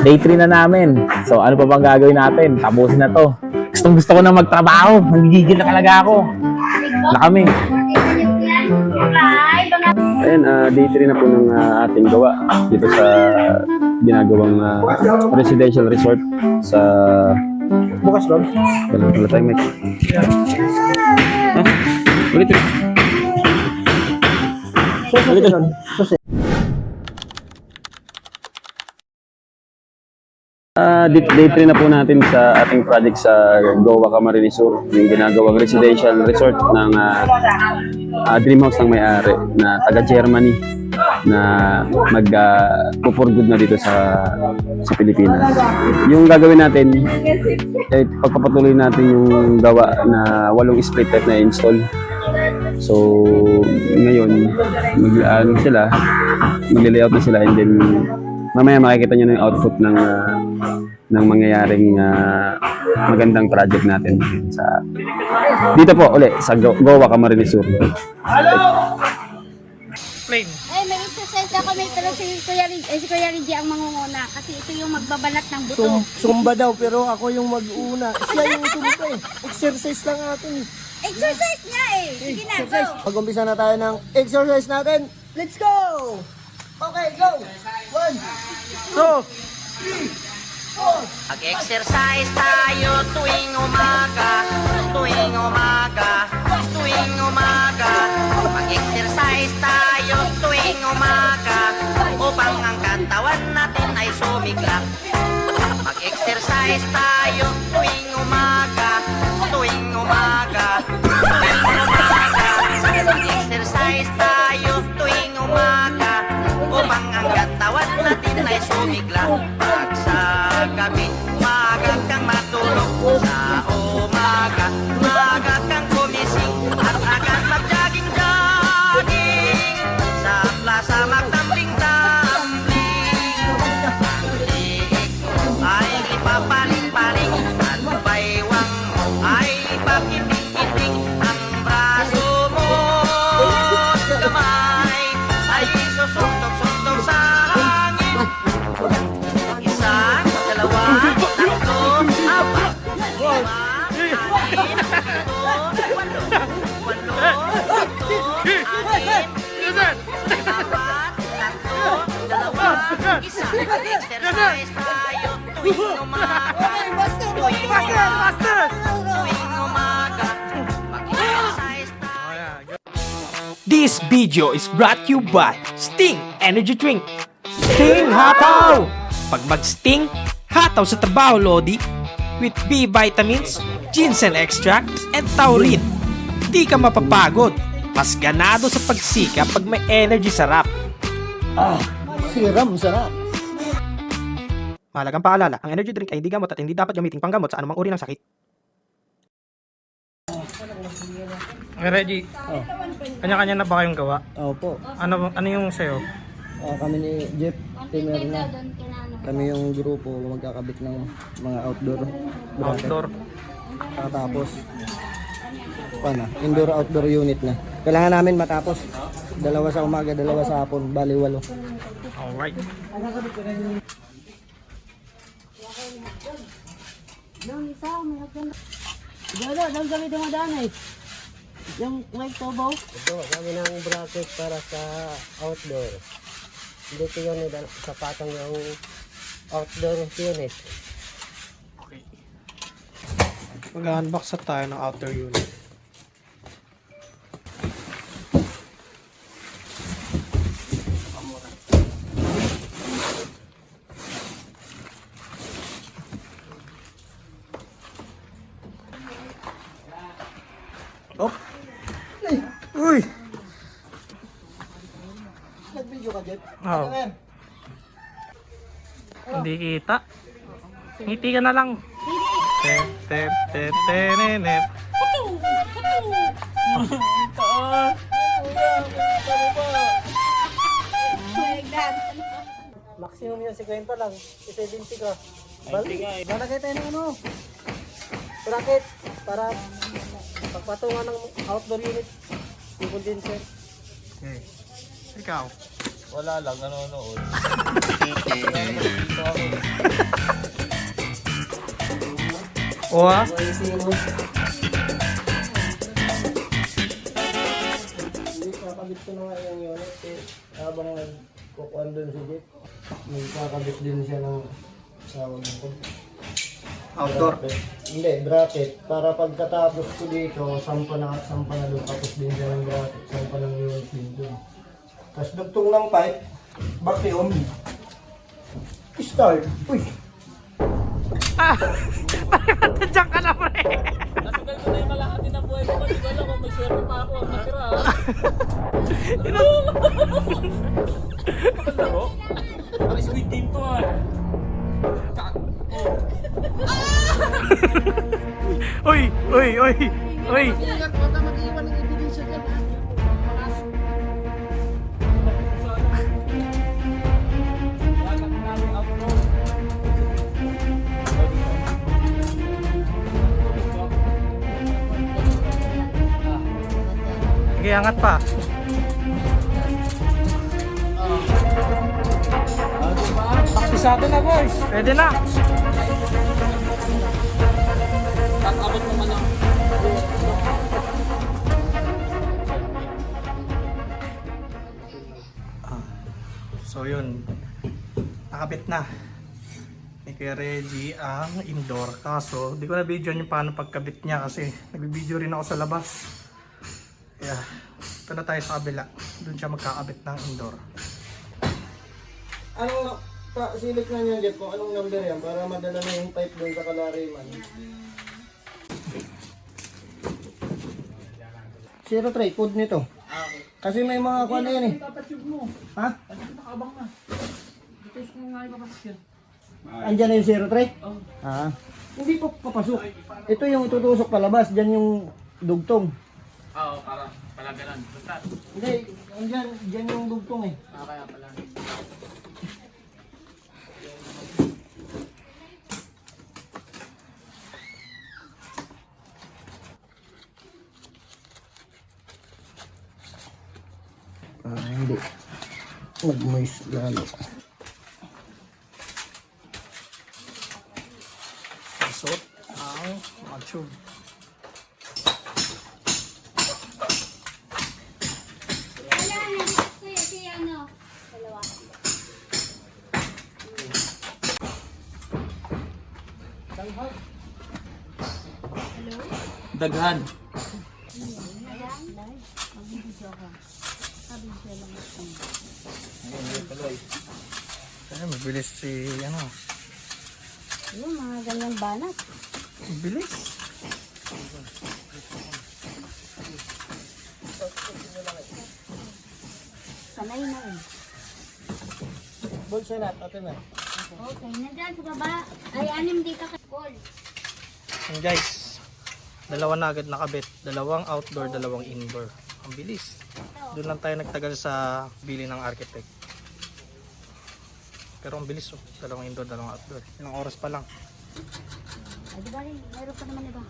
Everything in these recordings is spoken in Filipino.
Day 3 na namin. So ano pa bang gagawin natin? Tapusin na to. Gusto ko na magtrabaho. Nagigigil na talaga ako. Na kami. Ayan, day 3 na po ng ating gawa dito sa ginagawang residential resort sa Bukas lang. wala tayong mic. Ulit. Day 3 na po natin sa ating project sa Goa Camarines Sur, yung ginagawang residential resort ng dream house ng may-ari na taga Germany na for good na dito sa Pilipinas. Yung gagawin natin, pagpapatuloy natin yung gawa na 8 split type na install. So, ngayon, magle-layout na sila and then mamaya makikita nyo na yung output ng mangyayaring magandang project natin dito po ulit sa Goa Camarines Sur. Ay, may exercise ako, may pero si Kuya Reggie ang mangunguna kasi ito yung magbabalat ng buto. Sumba daw, pero ako yung mag-uuna. Siya yung sumba eh. Exercise lang natin. Exercise nga eh! Sige na, go! Mag-umpisa na tayo ng exercise natin. Let's go! Okay, go! 1, 2, 3, 4. Mag-exercise tayo tuwing umaga, tuwing umaga, tuwing umaga. Mag-exercise tayo tuwing umaga, upang ang katawan natin ay sumiklak. Mag-exercise tayo tuwing umaga, tuwing umaga, tuwing umaga. Mag-exercise tayo tuwing umaga, upang ang katawan natin ay sumiklak. Pag sa gabi, maaga kang matulog. Sa umaga, maaga kang gumising. At agad mag-jogging-jogging. Sa plaza magtambling-tambling. Ang liig ay ipapaling-paling. At baywang mo ay ipakiting-kiting. Ang braso mo sa kamay ay susuntok-suntok sa hangin. Isa, dalawa, tatlo, apat, lima, anim, pito, walo, anim, apat, tatlo, dalawa, isa. Exercise tayo tuwing umaga, tuwing umaga, tuwing umaga. Mag-exercise tayo. This video is brought to you by Sting Energy Drink. Sting Hataw! Pag mag-Sting, hataw sa trabaho, Lodi. With B vitamins, ginseng extract, and taurine. Di ka mapapagod. Mas ganado sa pagsikap pag may energy sarap. Siram, sarap. Mahalagang paalala, ang energy drink ay hindi gamot at hindi dapat gamitin panggamot sa anumang uri ng sakit. Okay, Reggie. Kanya-kanya na ba kayong gawa? Opo. Ano yung sa'yo? Kami ni Jeff Temer na. Kami yung grupo magkakabit ng mga outdoor. Outdoor. Tapos, indoor-outdoor unit na. Kailangan namin matapos. 2 sa umaga, 2 sa hapon, bali 8. Alright. Doon kami dumadaan eh. Yung may tubo. Ito, kami ng bracket para sa outdoor. Dito yun, sa patong yung outdoor unit. Okay. Mag-unbox na tayo ng outer unit. Oh! Uy! Nag-video ka, Jeff? Oh. Hindi kita. Ngiti ka na lang. Tep, tep, tep, tenenet. Maximum yung 50 lang. 70 ka. Lalagay tayo ng ano? Bracket. Para pagpatungan ng outdoor unit. Yung condenser. Okay. Ikaw. Wala lang, nanonood. O ha? May sino. Hindi, kakabit ko na nga yung unit. Habang nagkukuhan doon si Jeff, may kakabit din siya ng sawag ko. Outdoor. Hindi, bracket. Para pagkatapos ko dito, sampa na doon. Tapos din siya ng bracket. Sampa ng unit din doon. Tapos dugtong ng pipe, vacuum. Start. Uy! Diyan ka na pre. Nasugal ko na yung kalahati ng buhay ko kasi wala kung may swerte pa ako ang natira. Laro? Ang sweet game to ah. Uy, uy, uy, uy. Sige, angat pa. Pakpisado na boys. Pwede na. Abot naman ako. So yun, nakabit na ni Kuya Reggie ang indoor. Kaso, di ko na video yung paano pagkabit niya kasi nagbibideo rin ako sa labas. Kaya, ito na tayo sa kabila. Doon siya magkakabit ng indoor. Anong silip na niya, Jeff, kung anong number yan para madala na yung pipe doon sa Kalariman. 03, code nito. Kasi may mga kuha na yan eh. Ha? Andyan na yung 03? Ha? Hindi pa papasok. Ito yung itutusok palabas, dyan yung dugtong. Oo, para pala ganun. Basta. Hindi, andyan, dyan yung dugtong eh. Kaya pala. Hindi. Mag-moist lalo. Suot ang mga tube. Wala na. Kuya, si ano? Dalawa. Daghan. Kaya mabilis si ano. Yung mga ganyang banat. Mabilis. Sanay na eh. Bulsa na, ate na. Okay, nandyan sa baba. Ay, anim dito ka. Call. And guys, dalawa na agad nakabit. Dalawang outdoor, dalawang indoor. Ang bilis. Doon lang tayo nagtagal sa bili ng architect. Pero ang bilis oh. Dalawang indoor, dalawang outdoor. Ilang oras pa lang. Ay, di ba rin? Meron pa naman iba.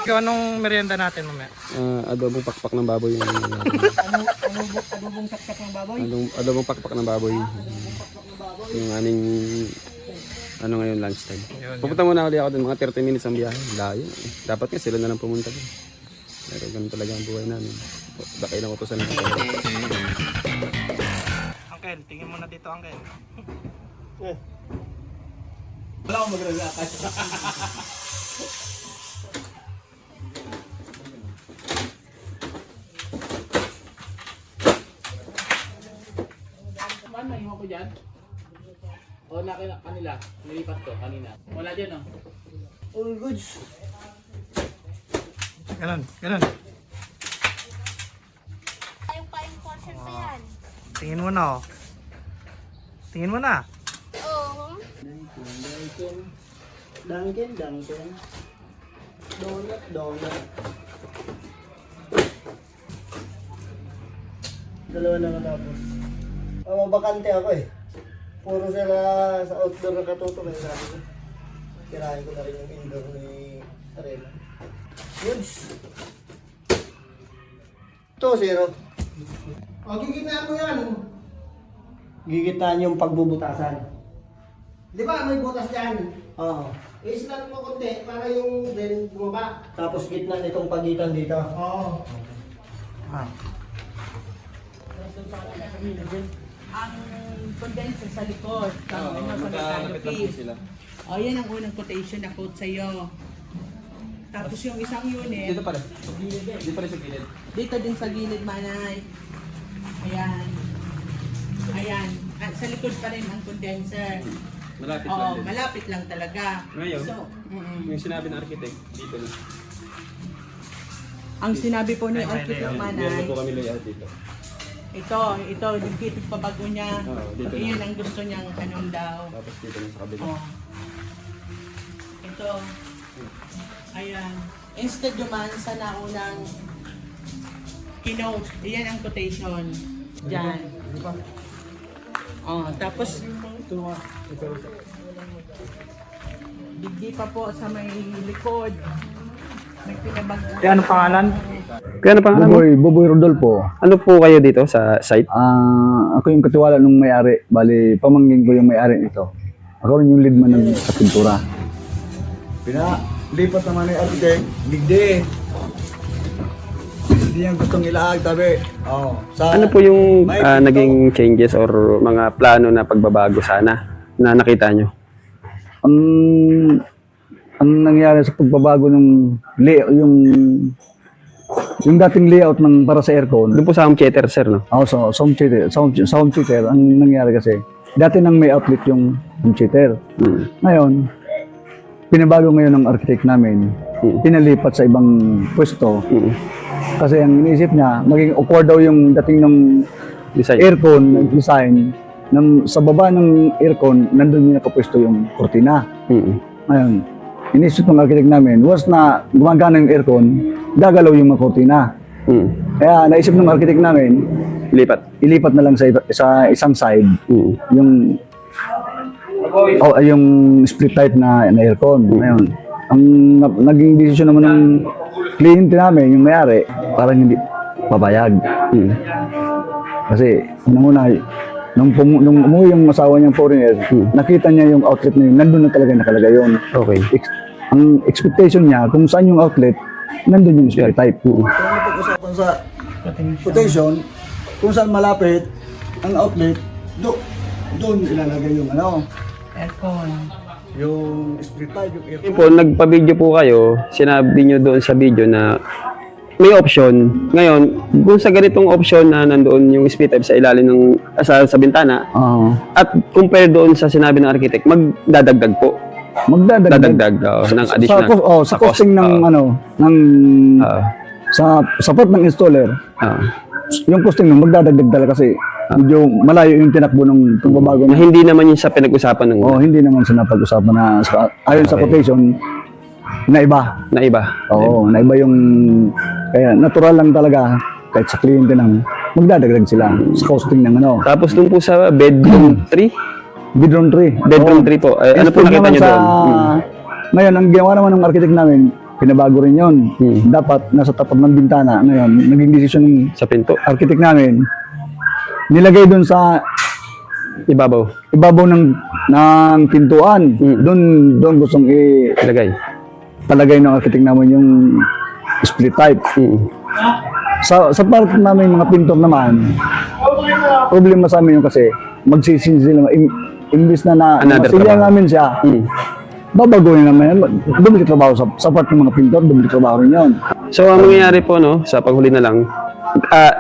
Ikaw, anong merienda natin mamaya? Adobong pakpak ng baboy. Adobong saksak ng baboy. Adobong pakpak ng baboy. Yung aning ano ngayon lunchtime. Yun, Pupunta muna ulit ako dun, mga 30 minutes ang biyahe. Layo. Dapat nga sila na lang pumunta dun. Pero ganun talaga ang buhay namin. Bakit lang utosan natin. Uncle, tingin mo na dito, Uncle. Wala akong magre-react. Paano naiwan ko dyan? O kanila, nilipat ko kanina. Wala dyan oh. All goods. Ganun, ganun. Ayun pa yung portion pa yan. Tingin mo na oh. Tingin mo na. Oo. Dunkin. Donut. Dalawa na natapos. Bakante ako eh. Puro sila sa outdoor na katuto. May sabi ko. Tirahin ko na rin yung indoor ni Arena. Goods. 2-0. O, gigitaan mo yan. Gigitaan yung pagbubutasan. Di ba may butas dyan? Oo. I-slant mo konti para yung din bumaba. Tapos gitna nitong pagitan dito. Oo. Ang condenser sa likod, sa canopy. O, yan ang unang quotation na quote sa'yo. Tapos yung isang unit, Dito pala sa gilid. dito din sa gilid, manay. Ayan. Ayan. At sa likod pa rin ang condenser. Malapit Oo, malapit lang talaga. Ngayon, So, yung sinabi ng architect, dito na. ang sinabi po ni architect manay, kami layout dito. ito, yung kitip pabago niya. Oo, dito na. Iyan ang gusto niyang anong daw. Tapos dito na sa kabila. Oh. Ito. Ayan. Instead naman sa naunang keynote, iyan ang quotation. Diyan. Oh, tapos digdi pa po sa may likod. May pinabag. Ano pangalan? Kaya ano pangalan mo? Buboy Rodolfo. Ano po kayo dito sa site? Ako yung katiwala nung may-ari. Bali, pamangkin ko yung may-ari nito. Ako rin yung lead man ng sa pintura. Lipat naman ng architect. Digdi. Hindi yung gustong ilaag, tabi. Oo. Ano po yung naging changes or mga plano na pagbabago sana na nakita nyo? Ang nangyari sa pagbabago ng yung dating layout ng para sa aircon. Doon po sa home theater, sir, no? So sound cheater, ang nangyari kasi dati nang may outlet yung home cheater. Ngayon, pinabago ngayon ng architect namin, pinalipat sa ibang pwesto. Kasi ang iniisip niya, maging awkward daw yung dating ng Design. aircon, design, sa baba ng aircon, nandun yung nakapwesto yung kortina. Ngayon, iniisip ng architect namin, once na gumagana yung aircon, gagalaw yung mga kortina. Kaya naisip ng architect namin, ilipat na lang sa isang side, yung split type na aircon. Ngayon, ang naging desisyon naman ng kliyente namin, yung may-ari, parang hindi pabayag. Kasi, unang-una, nung umuwi yung asawa niyang foreigner, nakita niya yung outlet na yun, nandun na talaga nakalagay yun. Okay. Ang expectation niya, kung saan yung outlet, nandun yung split type. Kung napag-usapan sa quotation, kung saan malapit ang outlet, doon ilalagay yung Aircon. yung split type, yung aircon. Yun po, nagpa-video po kayo, sinabi nyo doon sa video na may option. Ngayon, kung sa ganitong option na nandoon yung split type sa ilalim ng sa bintana, at compare doon sa sinabi ng architect, magdadagdag po. Dadagdag ng additional. Sa costing ng sa part ng installer, yung costing ng magdadagdag talaga kasi medyo malayo yung tinakbo ng pagbabago. Na hindi naman yun sa pinag-usapan ng hindi naman sa napag-usapan na ayon sa quotation, naiba. Oo, naiba yung kaya natural lang talaga kahit sa kliyente nang magdadagdag sila sa costing ng Tapos dun po sa bedroom 3? bedroom 3. Bedroom 3 po. Ano po nakita nyo doon? Ngayon, ang ginawa naman ng architect namin, pinabago rin yun. Dapat nasa tapat ng bintana. Ngayon, naging desisyon ng Sa pinto? architect namin, nilagay doon sa Ibabaw? ibabaw ng pintuan. Doon gustong Ilagay? palagay ng architect namin yung split type. Sa part namin mga pintor naman, problema sa amin yung kasi magsisin sila, imbis na Another masilya trabaho. namin siya, babaguhin naman, dumili trabaho sa part ng mga pintor, dumili trabaho rin yun. So, ang mangyayari po, sa paghuli na lang,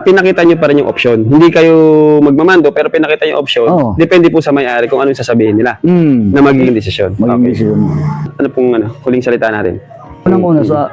pinakita nyo pa rin yung option. Hindi kayo magmamando, pero pinakita yung option. Depende po sa may-ari kung anong sasabihin nila na magiging desisyon. Desisyon. Ano pong huling salita natin? Unang-una, sa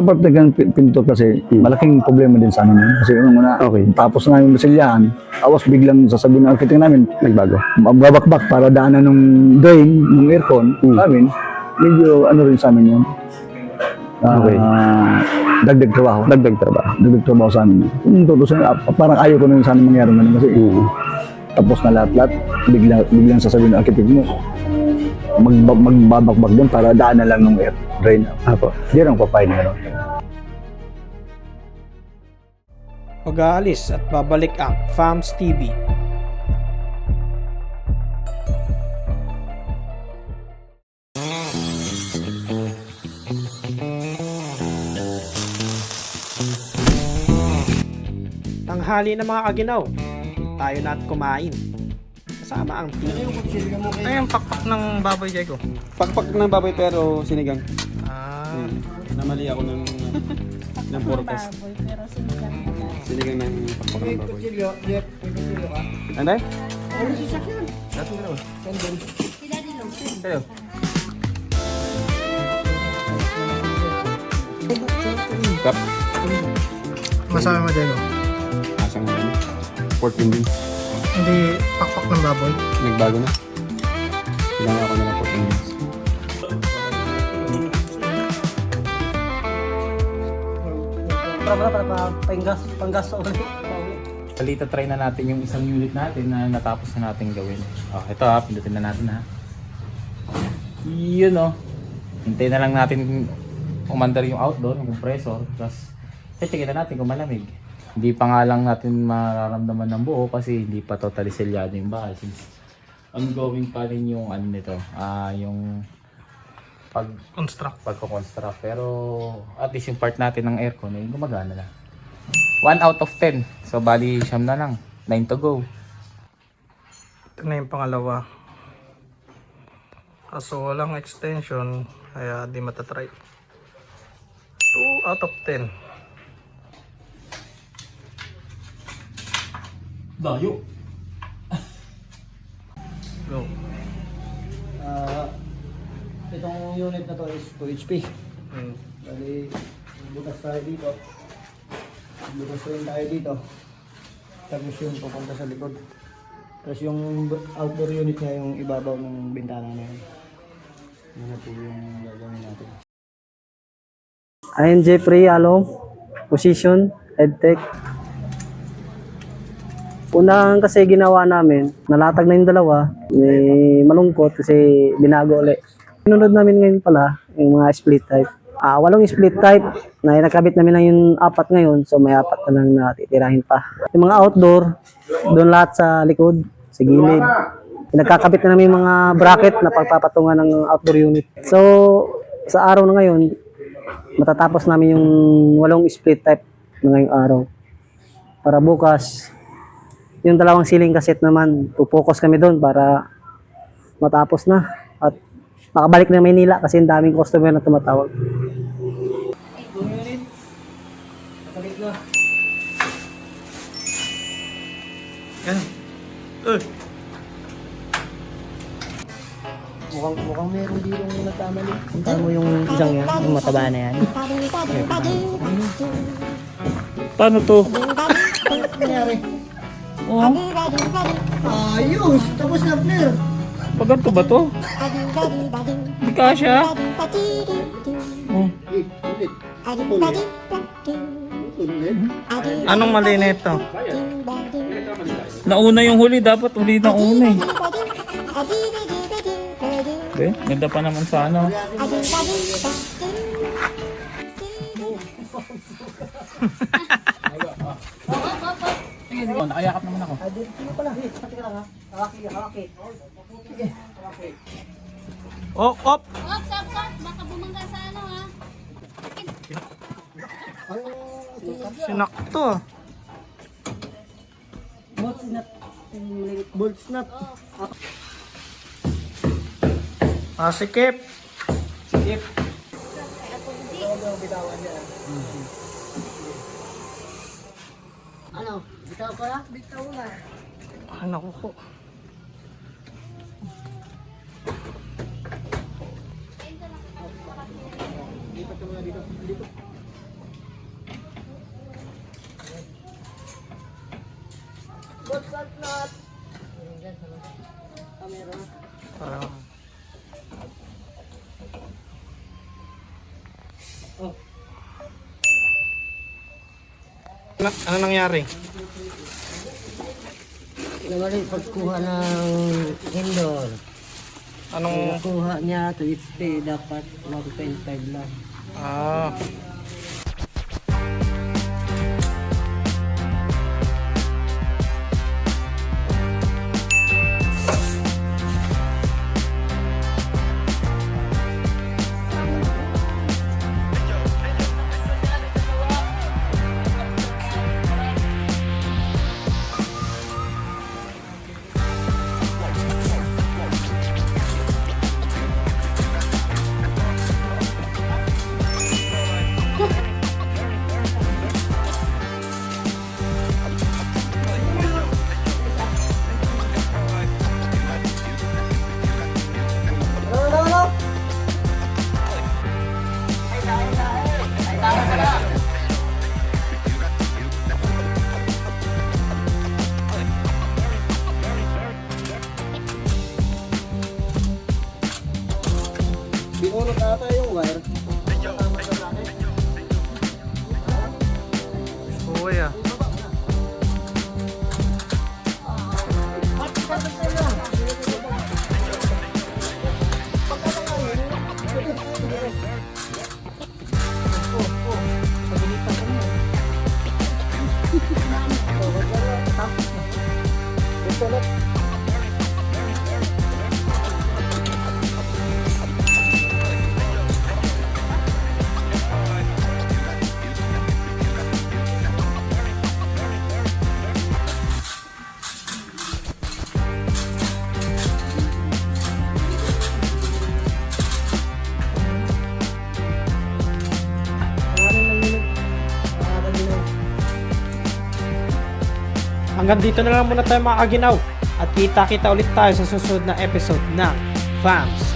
part ng pintor kasi, malaking problema din sa amin yun. Kasi unang-una, tapos na yung masilyahan, awas biglang sasabihin ng architect namin, Nagbago. babakbak para daanan ng drain, ng aircon, sa amin, medyo rin sa amin yun. Dagdag trabaho. Dagdag trabaho sa amin. Kung tutusin, parang ayaw ko na yung sana mangyari naman kasi tapos na lahat-lahat, biglang sasabihin ng architect mo, magbabakbak doon para daanan lang ng drain. Di lang papayag na gano'n. mag-aalis at babalik ang FAMS TV. Tanghali na mga kaginaw, tayo na at kumain. Kasama ang team. Ay, yung pakpak ng baboy, Diego. Pakpak ng baboy pero sinigang. Ah, Namali ako ng purpose. Sinigang ng pakpak ng baboy. Anday? Kayo. Kap. masabi mo, Diego. Asang pork hindi. Hindi pakpak ng baboy. Nagbago na. Kailangan ako na ng pork hindi. Para panggas ulit. Balita, try na natin yung isang unit natin na natapos na natin gawin. Oh, ito ha, pindutin na natin ha. Yun oh. Hintayin na lang natin umandar yung outdoor, yung compressor. Tapos, check na natin kung malamig. Hindi pa nga lang natin mararamdaman ng buo kasi hindi pa totally selyado yung bahay. Since ongoing pa rin yung ano nito, yung pagko-construct. Pero at least yung part natin ng aircon ay gumagana na. 1 out of 10. So bali siyam na lang. 9 to go. Ito na yung pangalawa. Kaso walang extension, kaya di matatry. 2 out of 10. Dayo. Go. Itong unit na to is 2 HP. Hmm. Bali, bukas tayo dito. Bukas rin tayo dito. Tapos yung pupunta sa likod. Tapos yung outdoor unit niya, yung ibabaw ng bintana na yun. Yun na po yung gagawin natin. I'm Jeffrey Alom, position, EdTech. Unang kasi ginawa namin, nalatag na yung dalawa, may malungkot kasi binago ulit. Pinunod namin ngayon pala yung mga split type. 8 split type na nakabit namin lang yung 4 ngayon, so may 4 na lang na titirahin pa. Yung mga outdoor, doon lahat sa likod, sa gilid. Nagkakabit na namin yung mga bracket na pagpapatungan ng outdoor unit. So, sa araw na ngayon, matatapos namin yung 8 split type na ngayong araw. Para bukas, yung 2 ceiling cassette naman, focus kami doon para matapos na. At makabalik na Maynila kasi ang daming customer na tumatawag. Yan. Mukhang meron dito yung nagkamali. Punta mo yung isang yan, yung mataba na yan. Paano to? Nangyari? Oh, Ayos! Tapos na, Flair! paganto ba to? Hindi kasha. Oh. Anong mali na ito? Nauna yung huli, dapat uli na una eh. Okay, ganda pa naman sa ano. Oh, nakayakap naman ako. Dito pala. Pati ka lang ha. Hawaki. Sige. Hawaki. Oh, op! Stop. Baka bumangga sa ano ha. Sinakto ah. Bolt snap. Sikip. Ano? Bitaw ka na? Bitaw na. Ay, naku po. Bolt snap. Camera. Parang... Ano nangyari? Nawali pagkuha ng indoor. Anong... Kuha niya to HP dapat 1.5 lang. ata yung wire. Uy ah. Hanggang dito na lang muna tayo mga kaginaw. At kita-kita ulit tayo sa susunod na episode ng FAMS